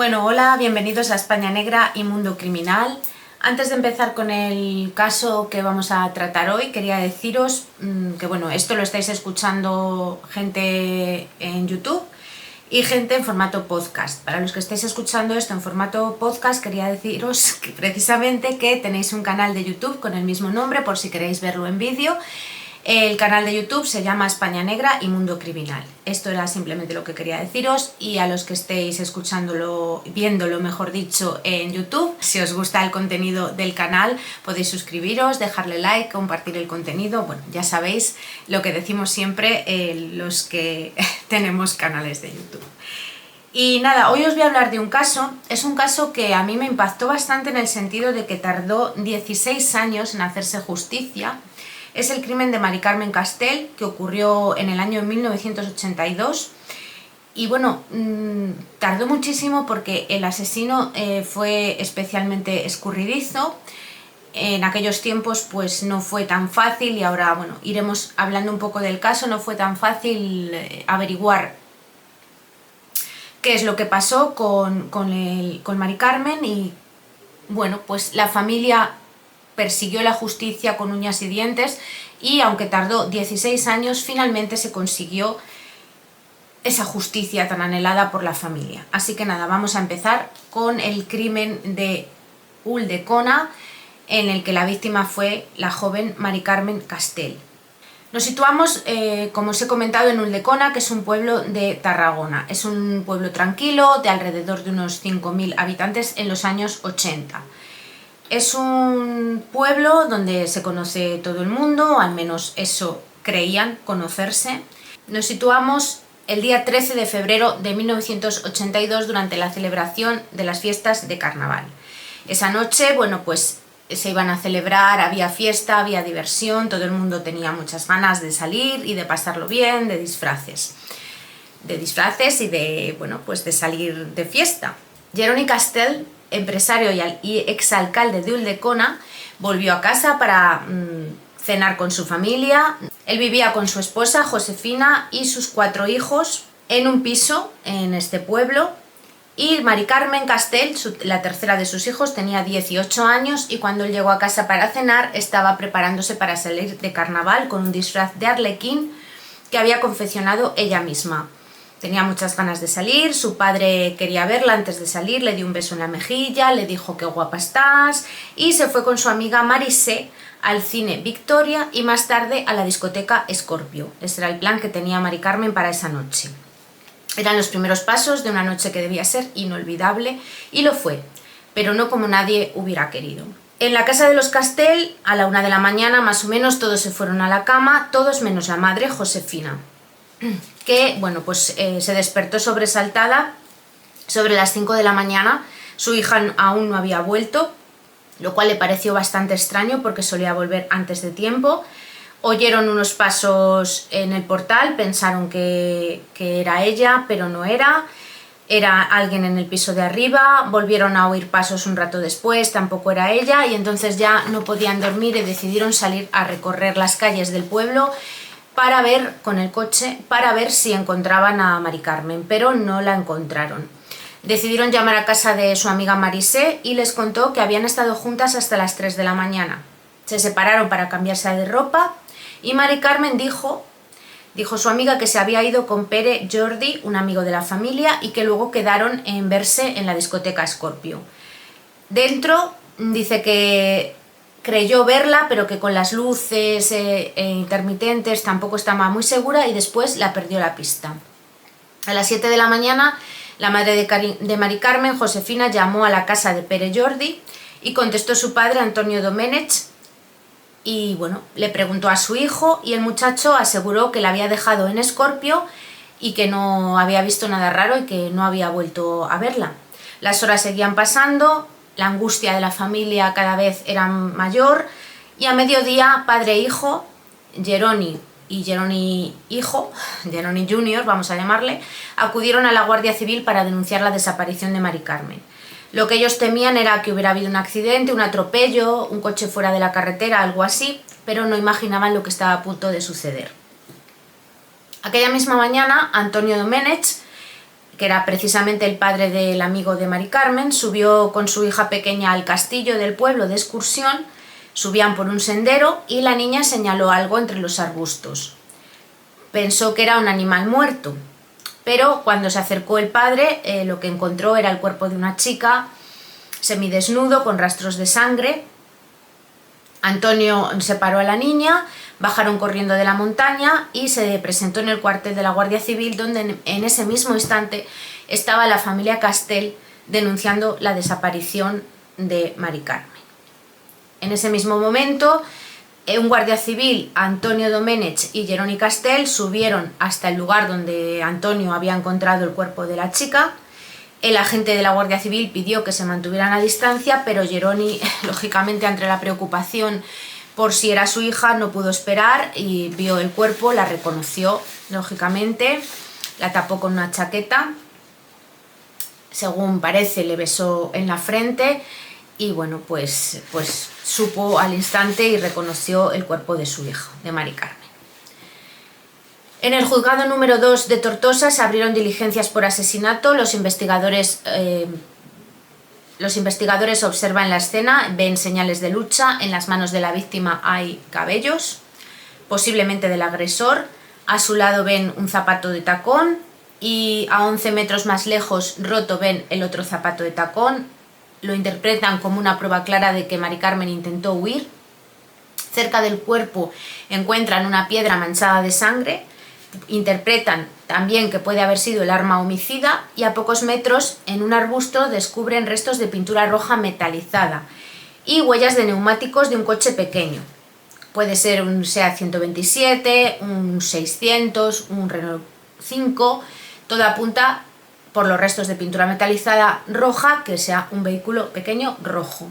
Bueno, hola, bienvenidos a España Negra y Mundo Criminal. Antes de empezar con el caso que vamos a tratar hoy, quería deciros que bueno, esto lo estáis escuchando gente en YouTube y gente en formato podcast. Para los que estáis escuchando esto en formato podcast, quería deciros que precisamente que tenéis un canal de YouTube con el mismo nombre por si queréis verlo en vídeo. El canal de YouTube se llama España Negra y Mundo Criminal. Esto era simplemente lo que quería deciros, y a los que estéis escuchándolo, viéndolo mejor dicho, en YouTube, si os gusta el contenido del canal podéis suscribiros, dejarle like, compartir el contenido. Bueno, ya sabéis lo que decimos siempre los que tenemos canales de YouTube. Y nada, hoy os voy a hablar de un caso. Es un caso que a mí me impactó bastante en el sentido de que tardó 16 años en hacerse justicia. Es el crimen de Mari Carmen Castell, que ocurrió en el año 1982. Y bueno, tardó muchísimo porque el asesino fue especialmente escurridizo. En aquellos tiempos pues no fue tan fácil, y ahora bueno, iremos hablando un poco del caso. No fue tan fácil averiguar qué es lo que pasó con Mari Carmen, y bueno, pues la familia persiguió la justicia con uñas y dientes, y aunque tardó 16 años, finalmente se consiguió esa justicia tan anhelada por la familia. Así que nada, vamos a empezar con el crimen de Ulldecona, en el que la víctima fue la joven Mari Carmen Castell. Nos situamos, como os he comentado, en Ulldecona, que es un pueblo de Tarragona. Es un pueblo tranquilo, de alrededor de unos 5.000 habitantes en los años 80. Es un pueblo donde se conoce todo el mundo, o al menos eso creían conocerse. Nos situamos el día 13 de febrero de 1982 durante la celebración de las fiestas de carnaval. Esa noche, bueno, pues se iban a celebrar, había fiesta, había diversión, todo el mundo tenía muchas ganas de salir y de pasarlo bien, de disfraces y de, bueno, pues de salir de fiesta. Jeroni Castell, empresario y exalcalde de Ulldecona, volvió a casa para cenar con su familia. Él vivía con su esposa Josefina y sus 4 hijos en un piso en este pueblo, y Mari Carmen Castell, la tercera de sus hijos, tenía 18 años, y cuando él llegó a casa para cenar estaba preparándose para salir de carnaval con un disfraz de arlequín que había confeccionado ella misma. Tenía muchas ganas de salir, su padre quería verla antes de salir, le dio un beso en la mejilla, le dijo qué guapa estás, y se fue con su amiga Marisé al cine Victoria y más tarde a la discoteca Scorpio. Ese era el plan que tenía Mari Carmen para esa noche. Eran los primeros pasos de una noche que debía ser inolvidable, y lo fue, pero no como nadie hubiera querido. En la casa de los Castell, a la 1 de la mañana más o menos, todos se fueron a la cama, todos menos la madre, Josefina, que bueno, pues se despertó sobresaltada sobre las 5 de la mañana. Su hija aún no había vuelto, lo cual le pareció bastante extraño porque solía volver antes de tiempo. Oyeron unos pasos en el portal, pensaron que era ella, pero no era. Era alguien en el piso de arriba. Volvieron a oír pasos un rato después, tampoco era ella, y entonces ya no podían dormir y decidieron salir a recorrer las calles del pueblo para ver, con el coche, para ver si encontraban a Mari Carmen, pero no la encontraron. Decidieron llamar a casa de su amiga Marisé y les contó que habían estado juntas hasta las 3 de la mañana. Se separaron para cambiarse de ropa, y Mari Carmen dijo su amiga que se había ido con Pere Jordi, un amigo de la familia, y que luego quedaron en verse en la discoteca Scorpio. Dentro dice que creyó verla, pero que con las luces intermitentes tampoco estaba muy segura, y después la perdió la pista. A las 7 de la mañana, la madre de Mari Carmen, Josefina, llamó a la casa de Pere Jordi y contestó su padre, Antonio Domenech, y bueno, le preguntó a su hijo, y el muchacho aseguró que la había dejado en Scorpio y que no había visto nada raro y que no había vuelto a verla. Las horas seguían pasando, la angustia de la familia cada vez era mayor, y a mediodía padre e hijo, Jeroni y Jeroni hijo, Jeroni Junior vamos a llamarle, acudieron a la Guardia Civil para denunciar la desaparición de Mari Carmen. Lo que ellos temían era que hubiera habido un accidente, un atropello, un coche fuera de la carretera, algo así, pero no imaginaban lo que estaba a punto de suceder. Aquella misma mañana, Antonio Domenech, que era precisamente el padre del amigo de Mari Carmen, subió con su hija pequeña al castillo del pueblo de excursión, subían por un sendero y la niña señaló algo entre los arbustos. Pensó que era un animal muerto, pero cuando se acercó el padre, lo que encontró era el cuerpo de una chica semidesnudo con rastros de sangre. Antonio separó a la niña, bajaron corriendo de la montaña y se presentó en el cuartel de la Guardia Civil, donde en ese mismo instante estaba la familia Castel denunciando la desaparición de Mari Carmen. En ese mismo momento, un guardia civil, Antonio Domenech y Jeroni Castel, subieron hasta el lugar donde Antonio había encontrado el cuerpo de la chica. El agente de la Guardia Civil pidió que se mantuvieran a distancia, pero Jeroni, lógicamente, ante la preocupación por si era su hija, no pudo esperar y vio el cuerpo, la reconoció, lógicamente, la tapó con una chaqueta, según parece le besó en la frente y bueno, pues supo al instante y reconoció el cuerpo de su hija, de Mari Carmen. En el juzgado número 2 de Tortosa se abrieron diligencias por asesinato. Los investigadores observan la escena, ven señales de lucha, en las manos de la víctima hay cabellos, posiblemente del agresor, a su lado ven un zapato de tacón y a 11 metros más lejos, roto, ven el otro zapato de tacón. Lo interpretan como una prueba clara de que Mari Carmen intentó huir. Cerca del cuerpo encuentran una piedra manchada de sangre. Interpretan también que puede haber sido el arma homicida y a pocos metros en un arbusto descubren restos de pintura roja metalizada y huellas de neumáticos de un coche pequeño. Puede ser un SEAT 127, un 600, un Renault 5, todo apunta por los restos de pintura metalizada roja que sea un vehículo pequeño rojo.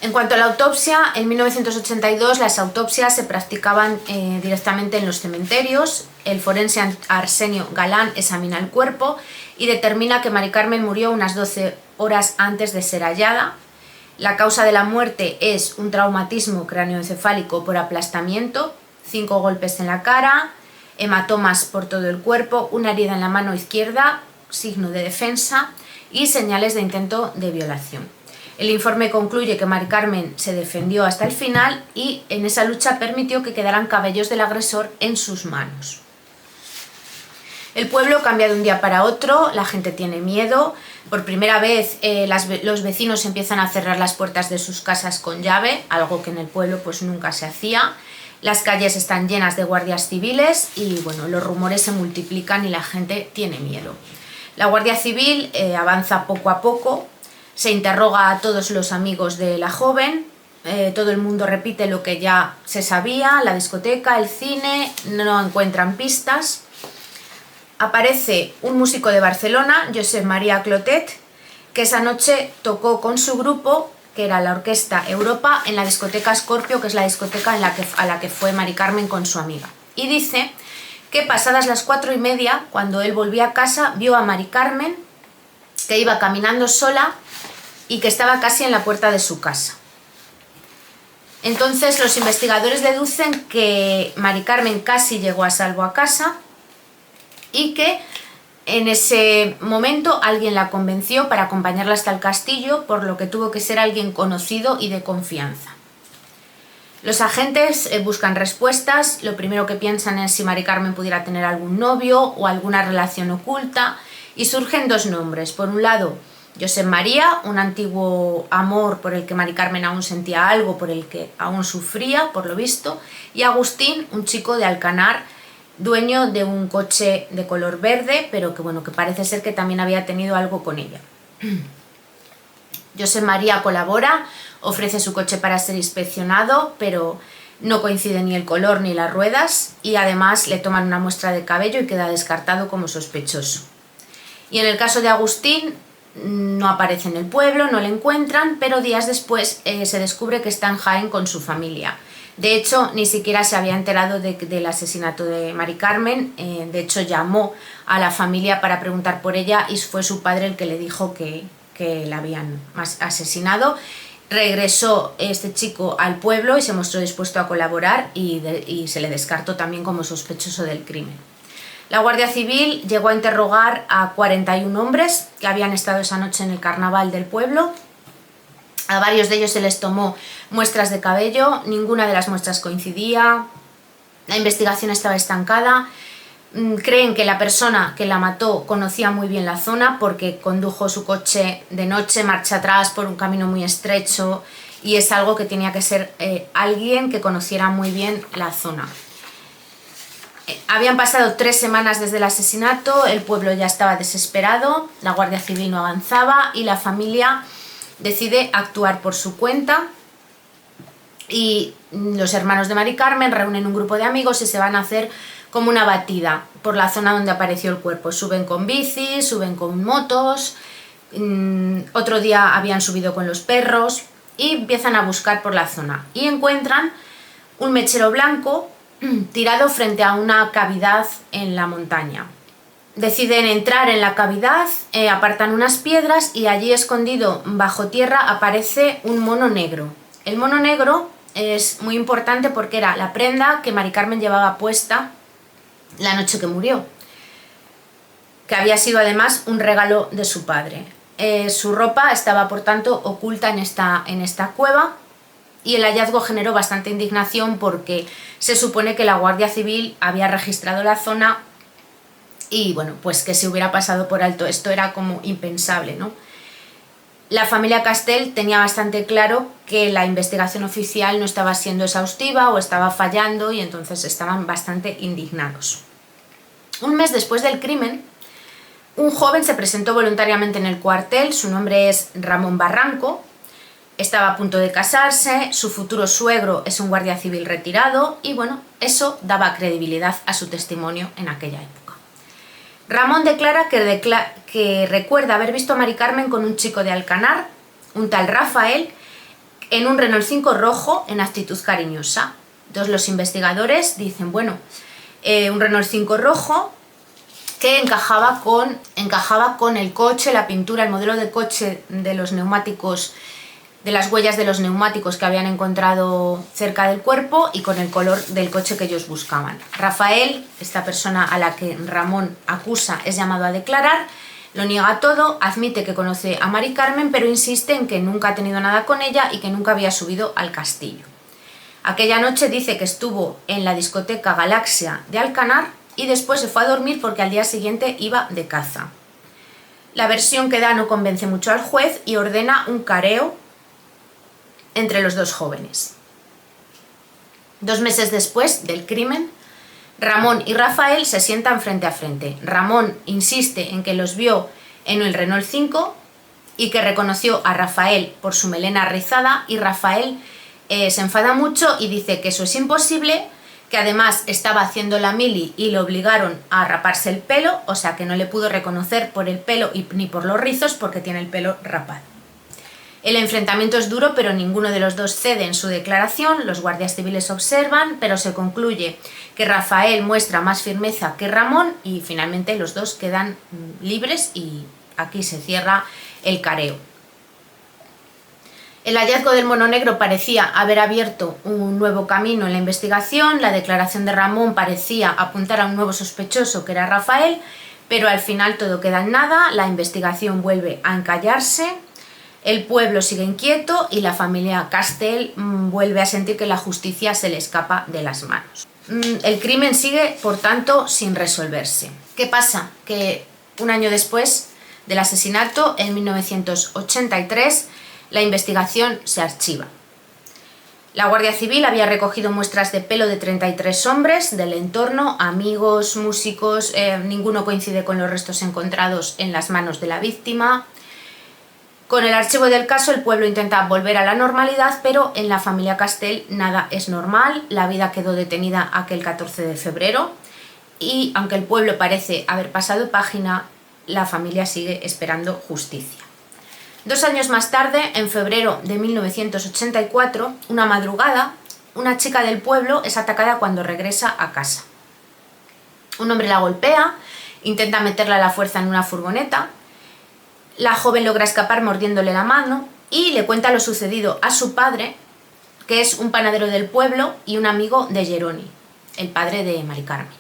En cuanto a la autopsia, en 1982 las autopsias se practicaban directamente en los cementerios. El forense Arsenio Galán examina el cuerpo y determina que Mari Carmen murió unas 12 horas antes de ser hallada. La causa de la muerte es un traumatismo cráneoencefálico por aplastamiento, 5 golpes en la cara, hematomas por todo el cuerpo, una herida en la mano izquierda, signo de defensa y señales de intento de violación. El informe concluye que Mari Carmen se defendió hasta el final y en esa lucha permitió que quedaran cabellos del agresor en sus manos. El pueblo cambia de un día para otro, la gente tiene miedo. Por primera vez los vecinos empiezan a cerrar las puertas de sus casas con llave, algo que en el pueblo pues nunca se hacía. Las calles están llenas de guardias civiles y bueno, los rumores se multiplican y la gente tiene miedo. La Guardia Civil avanza poco a poco. Se interroga a todos los amigos de la joven, todo el mundo repite lo que ya se sabía, la discoteca, el cine, no encuentran pistas. Aparece un músico de Barcelona, Josep Maria Clotet, que esa noche tocó con su grupo, que era la Orquesta Europa, en la discoteca Scorpio, que es la discoteca a la que fue Mari Carmen con su amiga. Y dice que pasadas las 4:30, cuando él volvía a casa, vio a Mari Carmen, que iba caminando sola, y que estaba casi en la puerta de su casa. Entonces los investigadores deducen que Mari Carmen casi llegó a salvo a casa y que en ese momento alguien la convenció para acompañarla hasta el castillo, por lo que tuvo que ser alguien conocido y de confianza. Los agentes buscan respuestas, lo primero que piensan es si Mari Carmen pudiera tener algún novio o alguna relación oculta y surgen dos nombres. Por un lado, Josep María, un antiguo amor por el que Mari Carmen aún sentía algo, por el que aún sufría, por lo visto, y Agustín, un chico de Alcanar, dueño de un coche de color verde, pero que bueno, que parece ser que también había tenido algo con ella. Josep María colabora, ofrece su coche para ser inspeccionado, pero no coincide ni el color ni las ruedas, y además le toman una muestra de cabello y queda descartado como sospechoso. Y en el caso de Agustín, no aparece en el pueblo, no le encuentran, pero días después se descubre que está en Jaén con su familia. De hecho, ni siquiera se había enterado del asesinato de Mari Carmen. De hecho, llamó a la familia para preguntar por ella y fue su padre el que le dijo que la habían asesinado. Regresó este chico al pueblo y se mostró dispuesto a colaborar y se le descartó también como sospechoso del crimen. La Guardia Civil llegó a interrogar a 41 hombres que habían estado esa noche en el carnaval del pueblo. A varios de ellos se les tomó muestras de cabello, ninguna de las muestras coincidía, la investigación estaba estancada. Creen que la persona que la mató conocía muy bien la zona porque condujo su coche de noche, marcha atrás por un camino muy estrecho, y es algo que tenía que ser alguien que conociera muy bien la zona. Habían pasado 3 semanas desde el asesinato, el pueblo ya estaba desesperado, la Guardia Civil no avanzaba y la familia decide actuar por su cuenta, y los hermanos de Mari Carmen reúnen un grupo de amigos y se van a hacer como una batida por la zona donde apareció el cuerpo. Suben con bicis, suben con motos, otro día habían subido con los perros y empiezan a buscar por la zona y encuentran un mechero blanco tirado frente a una cavidad en la montaña. Deciden entrar en la cavidad, apartan unas piedras y allí escondido bajo tierra aparece un mono negro. El mono negro es muy importante porque era la prenda que Mari Carmen llevaba puesta la noche que murió, que había sido además un regalo de su padre. Su ropa estaba por tanto oculta en esta cueva, y el hallazgo generó bastante indignación porque se supone que la Guardia Civil había registrado la zona y bueno, pues que se hubiera pasado por alto esto era como impensable, ¿no? La familia Castell tenía bastante claro que la investigación oficial no estaba siendo exhaustiva o estaba fallando, y entonces estaban bastante indignados. Un mes después del crimen, un joven se presentó voluntariamente en el cuartel. Su nombre es Ramón Barranco, estaba a punto de casarse, su futuro suegro es un guardia civil retirado y bueno, eso daba credibilidad a su testimonio en aquella época. Ramón declara que recuerda haber visto a Mari Carmen con un chico de Alcanar, un tal Rafael, en un Renault 5 rojo en actitud cariñosa. Entonces los investigadores dicen, bueno, un Renault 5 rojo que encajaba con el coche, la pintura, el modelo de coche de los neumáticos, de las huellas de los neumáticos que habían encontrado cerca del cuerpo y con el color del coche que ellos buscaban. Rafael, esta persona a la que Ramón acusa, es llamado a declarar, lo niega todo, admite que conoce a Mari Carmen, pero insiste en que nunca ha tenido nada con ella y que nunca había subido al castillo. Aquella noche dice que estuvo en la discoteca Galaxia de Alcanar y después se fue a dormir porque al día siguiente iba de caza. La versión que da no convence mucho al juez y ordena un careo entre los dos jóvenes. 2 meses después del crimen, Ramón y Rafael se sientan frente a frente. Ramón insiste en que los vio en el Renault 5 y que reconoció a Rafael por su melena rizada, y Rafael se enfada mucho y dice que eso es imposible, que además estaba haciendo la mili y le obligaron a raparse el pelo, o sea que no le pudo reconocer por el pelo ni por los rizos porque tiene el pelo rapado. El enfrentamiento es duro, pero ninguno de los dos cede en su declaración. Los guardias civiles observan, pero se concluye que Rafael muestra más firmeza que Ramón y finalmente los dos quedan libres y aquí se cierra el careo. El hallazgo del mono negro parecía haber abierto un nuevo camino en la investigación. La declaración de Ramón parecía apuntar a un nuevo sospechoso, que era Rafael, pero al final todo queda en nada. La investigación vuelve a encallarse. El pueblo sigue inquieto y la familia Castell vuelve a sentir que la justicia se le escapa de las manos. El crimen sigue, por tanto, sin resolverse. ¿Qué pasa? Que un año después del asesinato, en 1983, la investigación se archiva. La Guardia Civil había recogido muestras de pelo de 33 hombres del entorno, amigos, músicos, ninguno coincide con los restos encontrados en las manos de la víctima. Con el archivo del caso, el pueblo intenta volver a la normalidad, pero en la familia Castell nada es normal. La vida quedó detenida aquel 14 de febrero y, aunque el pueblo parece haber pasado página, la familia sigue esperando justicia. 2 años más tarde, en febrero de 1984, una madrugada, una chica del pueblo es atacada cuando regresa a casa. Un hombre la golpea, intenta meterla a la fuerza en una furgoneta. La joven logra escapar mordiéndole la mano y le cuenta lo sucedido a su padre, que es un panadero del pueblo y un amigo de Geroni, el padre de Mari Carmen.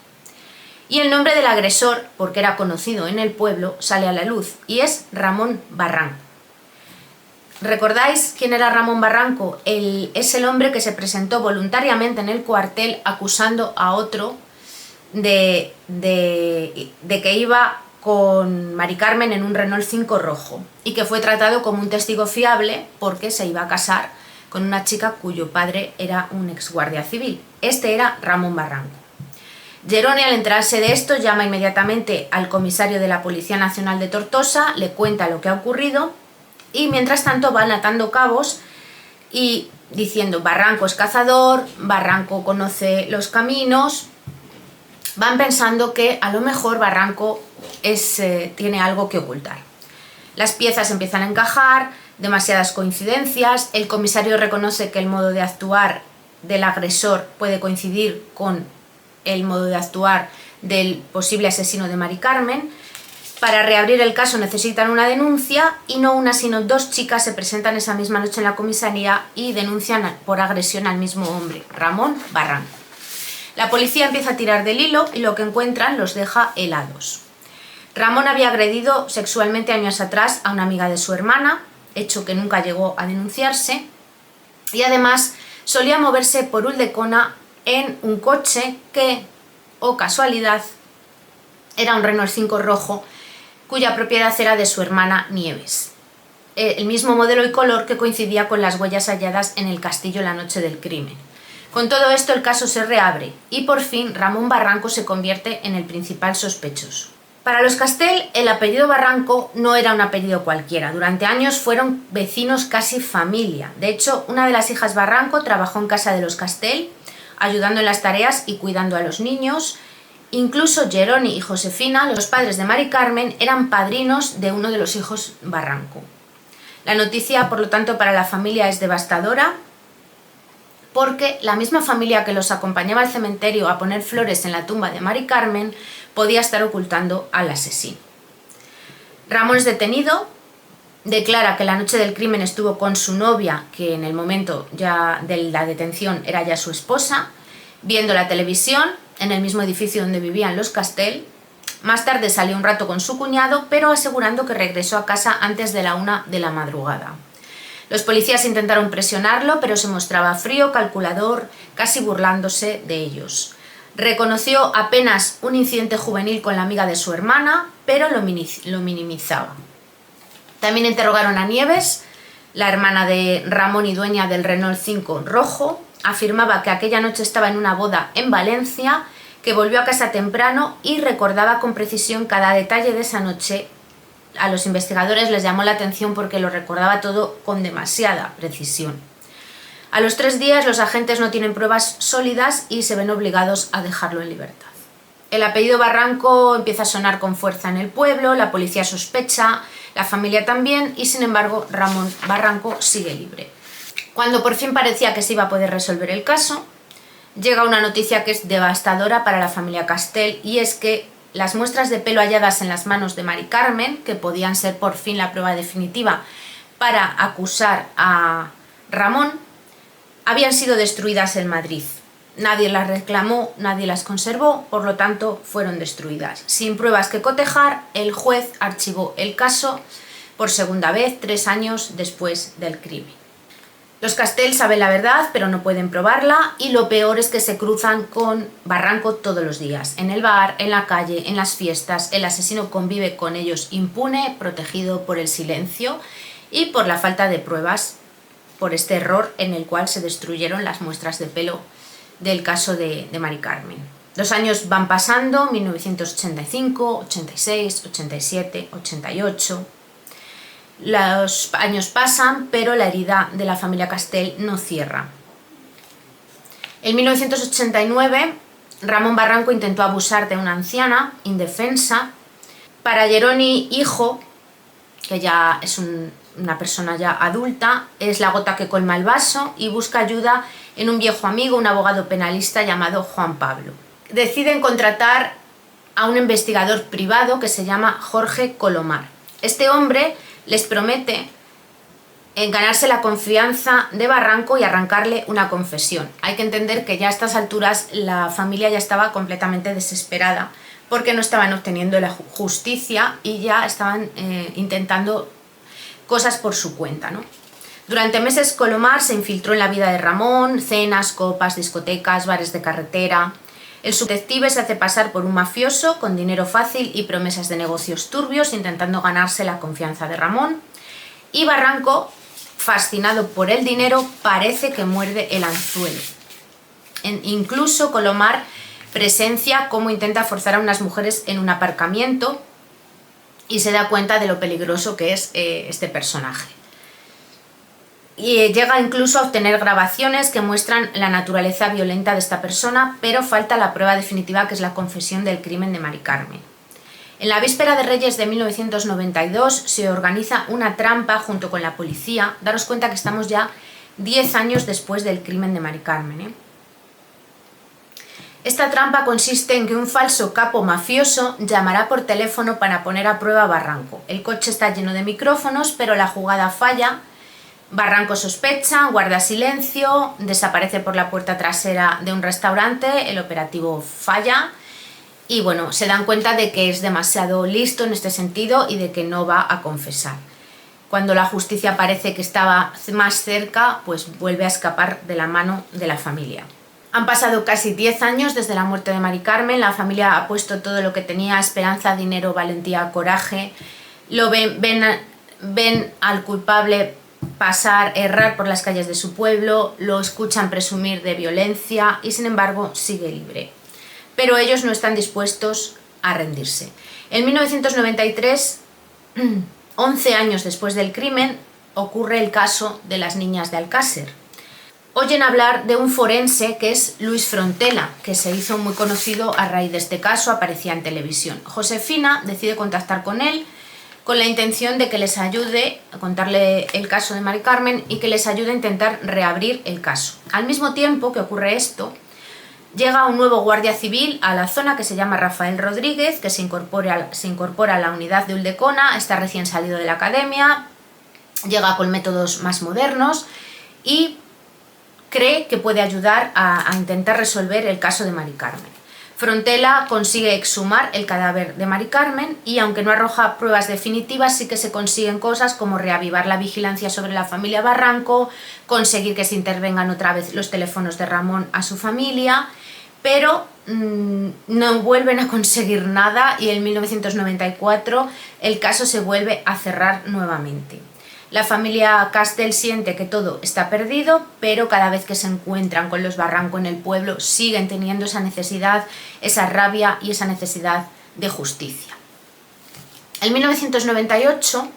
Y el nombre del agresor, porque era conocido en el pueblo, sale a la luz y es Ramón Barranco. ¿Recordáis quién era Ramón Barranco? Es el hombre que se presentó voluntariamente en el cuartel acusando a otro de que iba con Mari Carmen en un Renault 5 rojo y que fue tratado como un testigo fiable porque se iba a casar con una chica cuyo padre era un ex guardia civil. Este era Ramón Barranco. Jeroni, al enterarse de esto, llama inmediatamente al comisario de la Policía Nacional de Tortosa, le cuenta lo que ha ocurrido y mientras tanto van atando cabos y diciendo Barranco es cazador, Barranco conoce los caminos. Van pensando que a lo mejor Barranco tiene algo que ocultar. Las piezas empiezan a encajar, demasiadas coincidencias, el comisario reconoce que el modo de actuar del agresor puede coincidir con el modo de actuar del posible asesino de Mari Carmen. Para reabrir el caso necesitan una denuncia y no una sino dos chicas se presentan esa misma noche en la comisaría y denuncian por agresión al mismo hombre, Ramón Barranco. La policía empieza a tirar del hilo y lo que encuentran los deja helados. Ramón había agredido sexualmente años atrás a una amiga de su hermana, hecho que nunca llegó a denunciarse, y además solía moverse por Ulldecona en un coche que, oh casualidad, era un Renault 5 rojo cuya propiedad era de su hermana Nieves. El mismo modelo y color que coincidía con las huellas halladas en el castillo la noche del crimen. Con todo esto el caso se reabre y por fin Ramón Barranco se convierte en el principal sospechoso. Para los Castell el apellido Barranco no era un apellido cualquiera. Durante años fueron vecinos, casi familia. De hecho, una de las hijas Barranco trabajó en casa de los Castell, ayudando en las tareas y cuidando a los niños. Incluso Jeroni y Josefina, los padres de Mari Carmen, eran padrinos de uno de los hijos Barranco. La noticia, por lo tanto, para la familia es devastadora, porque la misma familia que los acompañaba al cementerio a poner flores en la tumba de Mari Carmen podía estar ocultando al asesino. Ramón es detenido, declara que la noche del crimen estuvo con su novia, que en el momento ya de la detención era ya su esposa, viendo la televisión en el mismo edificio donde vivían los Castell. Más tarde salió un rato con su cuñado, pero asegurando que regresó a casa antes de la 1 de la madrugada. Los policías intentaron presionarlo, pero se mostraba frío, calculador, casi burlándose de ellos. Reconoció apenas un incidente juvenil con la amiga de su hermana, pero lo minimizaba. También interrogaron a Nieves, la hermana de Ramón y dueña del Renault 5 rojo. Afirmaba que aquella noche estaba en una boda en Valencia, que volvió a casa temprano y recordaba con precisión cada detalle de esa noche. A los investigadores les llamó la atención porque lo recordaba todo con demasiada precisión. A los 3 días los agentes no tienen pruebas sólidas y se ven obligados a dejarlo en libertad. El apellido Barranco empieza a sonar con fuerza en el pueblo, la policía sospecha, la familia también y sin embargo Ramón Barranco sigue libre. Cuando por fin parecía que se iba a poder resolver el caso, llega una noticia que es devastadora para la familia Castell y es que las muestras de pelo halladas en las manos de Mari Carmen, que podían ser por fin la prueba definitiva para acusar a Ramón, habían sido destruidas en Madrid. Nadie las reclamó, nadie las conservó, por lo tanto fueron destruidas. Sin pruebas que cotejar, el juez archivó el caso por segunda vez, 3 años después del crimen. Los Castell saben la verdad, pero no pueden probarla y lo peor es que se cruzan con Barranco todos los días. En el bar, en la calle, en las fiestas, el asesino convive con ellos impune, protegido por el silencio y por la falta de pruebas, por este error en el cual se destruyeron las muestras de pelo del caso de Mari Carmen. Los años van pasando, 1985, 86, 87, 88... Los años pasan, pero la herida de la familia Castell no cierra. En 1989, Ramón Barranco intentó abusar de una anciana indefensa. Para Jeroni, hijo, que ya es una persona ya adulta, es la gota que colma el vaso y busca ayuda en un viejo amigo, un abogado penalista llamado Juan Pablo. Deciden contratar a un investigador privado que se llama Jorge Colomar. Este hombre les promete ganarse la confianza de Barranco y arrancarle una confesión. Hay que entender que ya a estas alturas la familia ya estaba completamente desesperada porque no estaban obteniendo la justicia y ya estaban intentando cosas por su cuenta, ¿no? Durante meses Colomar se infiltró en la vida de Ramón, cenas, copas, discotecas, bares de carretera. El subdetective se hace pasar por un mafioso con dinero fácil y promesas de negocios turbios, intentando ganarse la confianza de Ramón. Y Barranco, fascinado por el dinero, parece que muerde el anzuelo. Incluso Colomar presencia cómo intenta forzar a unas mujeres en un aparcamiento y se da cuenta de lo peligroso que es este personaje. Y llega incluso a obtener grabaciones que muestran la naturaleza violenta de esta persona, pero falta la prueba definitiva, que es la confesión del crimen de Mari Carmen. En la víspera de Reyes de 1992 se organiza una trampa junto con la policía. Daros cuenta que estamos ya 10 años después del crimen de Mari Carmen, Esta trampa consiste en que un falso capo mafioso llamará por teléfono para poner a prueba a Barranco. El coche está lleno de micrófonos, pero la jugada falla. Barranco sospecha, guarda silencio, desaparece por la puerta trasera de un restaurante, el operativo falla y bueno, se dan cuenta de que es demasiado listo en este sentido y de que no va a confesar. Cuando la justicia parece que estaba más cerca, pues vuelve a escapar de la mano de la familia. Han pasado casi 10 años desde la muerte de Mari Carmen, la familia ha puesto todo lo que tenía: esperanza, dinero, valentía, coraje. Ven al culpable errar por las calles de su pueblo, lo escuchan presumir de violencia y sin embargo sigue libre. Pero ellos no están dispuestos a rendirse. En 1993, 11 años después del crimen, ocurre el caso de las niñas de Alcácer. Oyen hablar de un forense que es Luis Frontela, que se hizo muy conocido a raíz de este caso, aparecía en televisión. Josefina decide contactar con él con la intención de que les ayude a contarle el caso de Mari Carmen y que les ayude a intentar reabrir el caso. Al mismo tiempo que ocurre esto, llega un nuevo guardia civil a la zona que se llama Rafael Rodríguez, que se incorpora a la unidad de Ulldecona, está recién salido de la academia, llega con métodos más modernos y cree que puede ayudar a intentar resolver el caso de Mari Carmen. Frontela consigue exhumar el cadáver de Mari Carmen y aunque no arroja pruebas definitivas, sí que se consiguen cosas como reavivar la vigilancia sobre la familia Barranco, conseguir que se intervengan otra vez los teléfonos de Ramón a su familia, pero no vuelven a conseguir nada y en 1994 el caso se vuelve a cerrar nuevamente. La familia Castel siente que todo está perdido, pero cada vez que se encuentran con los Barranco en el pueblo siguen teniendo esa necesidad, esa rabia y esa necesidad de justicia. En 1998,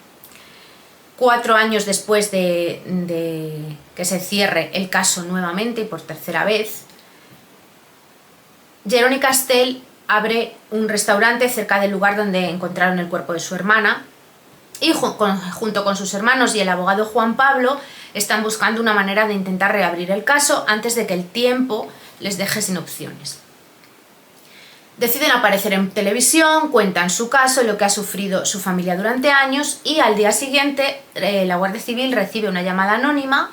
4 años después de que se cierre el caso nuevamente y por tercera vez, Jeroni Castel abre un restaurante cerca del lugar donde encontraron el cuerpo de su hermana, y junto con sus hermanos y el abogado Juan Pablo están buscando una manera de intentar reabrir el caso antes de que el tiempo les deje sin opciones. Deciden aparecer en televisión, cuentan su caso, lo que ha sufrido su familia durante años y al día siguiente la Guardia Civil recibe una llamada anónima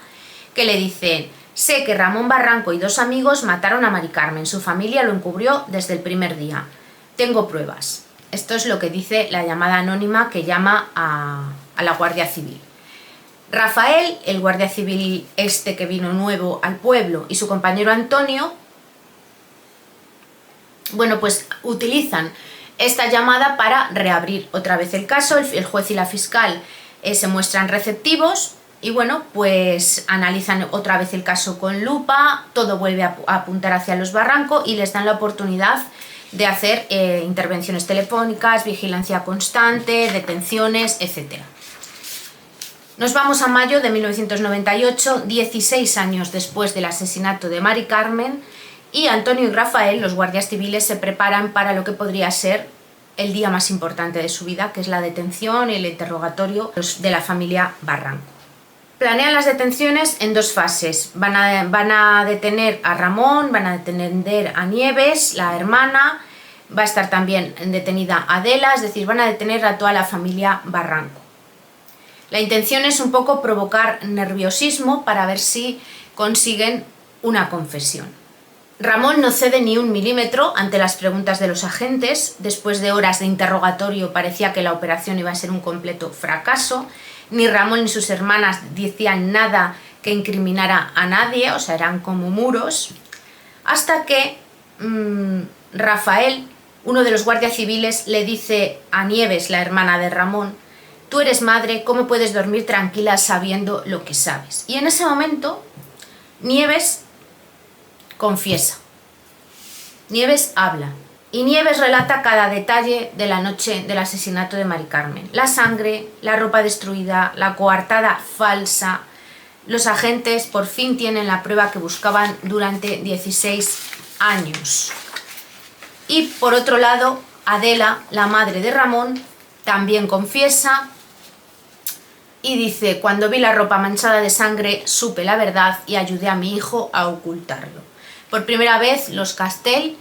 que le dice: sé que Ramón Barranco y 2 amigos mataron a Mari Carmen, su familia lo encubrió desde el primer día, tengo pruebas. Esto es lo que dice la llamada anónima que llama a la Guardia Civil. Rafael, el guardia civil que vino nuevo al pueblo, y su compañero Antonio, bueno, pues utilizan esta llamada para reabrir otra vez el caso. El juez y la fiscal se muestran receptivos y bueno, pues analizan otra vez el caso con lupa, todo vuelve a apuntar hacia los Barranco y les dan la oportunidad de hacer intervenciones telefónicas, vigilancia constante, detenciones, etc. Nos vamos a mayo de 1998, 16 años después del asesinato de Mari Carmen, y Antonio y Rafael, los guardias civiles, se preparan para lo que podría ser el día más importante de su vida, que es la detención y el interrogatorio de la familia Barranco. Planean las detenciones en 2 fases. Van a detener a Ramón, van a detener a Nieves, la hermana, va a estar también detenida Adela, es decir, van a detener a toda la familia Barranco. La intención es un poco provocar nerviosismo para ver si consiguen una confesión. Ramón no cede ni un milímetro ante las preguntas de los agentes. Después de horas de interrogatorio parecía que la operación iba a ser un completo fracaso. Ni Ramón ni sus hermanas decían nada que incriminara a nadie, o sea, eran como muros. Hasta que Rafael, uno de los guardias civiles, le dice a Nieves, la hermana de Ramón: tú eres madre, ¿cómo puedes dormir tranquila sabiendo lo que sabes? Y en ese momento Nieves confiesa. Nieves habla. Y Nieves relata cada detalle de la noche del asesinato de Mari Carmen. La sangre, la ropa destruida, la coartada falsa. Los agentes por fin tienen la prueba que buscaban durante 16 años. Y por otro lado, Adela, la madre de Ramón, también confiesa y dice: cuando vi la ropa manchada de sangre supe la verdad y ayudé a mi hijo a ocultarlo. Por primera vez los Castell,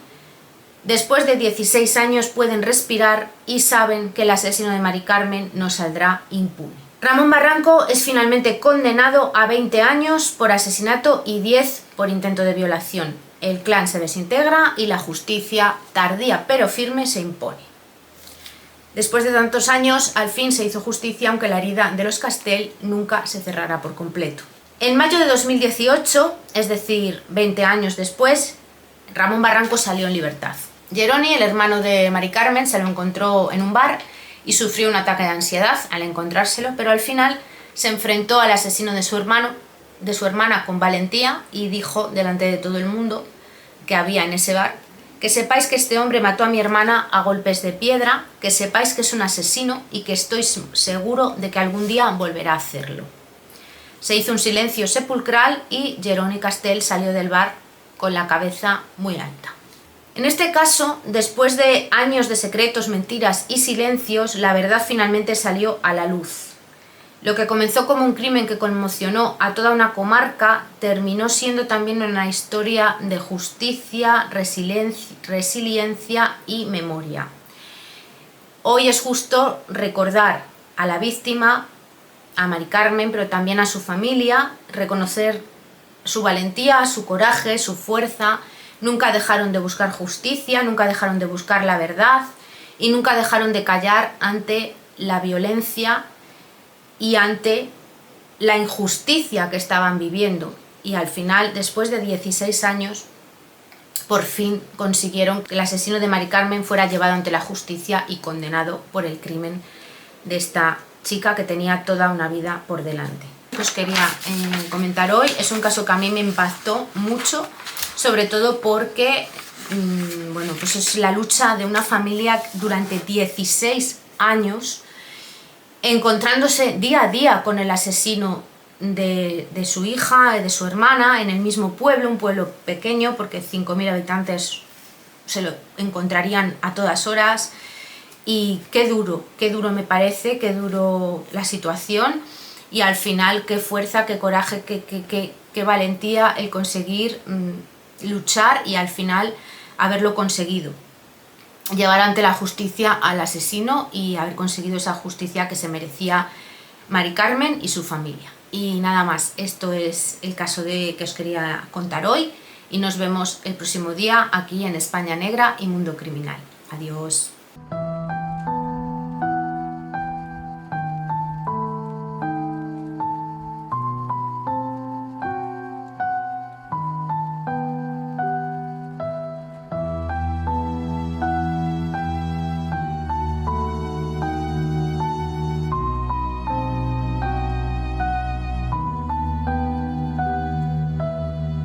después de 16 años, pueden respirar y saben que el asesino de Mari Carmen no saldrá impune. Ramón Barranco es finalmente condenado a 20 años por asesinato y 10 por intento de violación. El clan se desintegra y la justicia, tardía pero firme, se impone. Después de tantos años, al fin se hizo justicia, aunque la herida de los Castell nunca se cerrará por completo. En mayo de 2018, es decir, 20 años después, Ramón Barranco salió en libertad. Jeroni, el hermano de Mari Carmen, se lo encontró en un bar y sufrió un ataque de ansiedad al encontrárselo, pero al final se enfrentó al asesino de su hermana con valentía y dijo delante de todo el mundo que había en ese bar: que sepáis que este hombre mató a mi hermana a golpes de piedra, que sepáis que es un asesino y que estoy seguro de que algún día volverá a hacerlo. Se hizo un silencio sepulcral y Jeroni Castell salió del bar con la cabeza muy alta. En este caso, después de años de secretos, mentiras y silencios, la verdad finalmente salió a la luz. Lo que comenzó como un crimen que conmocionó a toda una comarca terminó siendo también una historia de justicia, resiliencia y memoria. Hoy es justo recordar a la víctima, a Mari Carmen, pero también a su familia, reconocer su valentía, su coraje, su fuerza. Nunca dejaron de buscar justicia, nunca dejaron de buscar la verdad y nunca dejaron de callar ante la violencia y ante la injusticia que estaban viviendo. Y al final, después de 16 años, por fin consiguieron que el asesino de Mari Carmen fuera llevado ante la justicia y condenado por el crimen de esta chica que tenía toda una vida por delante. Os quería comentar hoy, es un caso que a mí me impactó mucho, sobre todo porque bueno, pues es la lucha de una familia durante 16 años, encontrándose día a día con el asesino de su hija, de su hermana, en el mismo pueblo, un pueblo pequeño, porque 5.000 habitantes se lo encontrarían a todas horas. Y qué duro me parece, qué duro la situación, y al final qué fuerza, qué coraje, qué valentía el conseguir luchar y al final haberlo conseguido. Llevar ante la justicia al asesino y haber conseguido esa justicia que se merecía Mari Carmen y su familia. Y nada más, esto es el caso que os quería contar hoy y nos vemos el próximo día aquí en España Negra y Mundo Criminal. Adiós.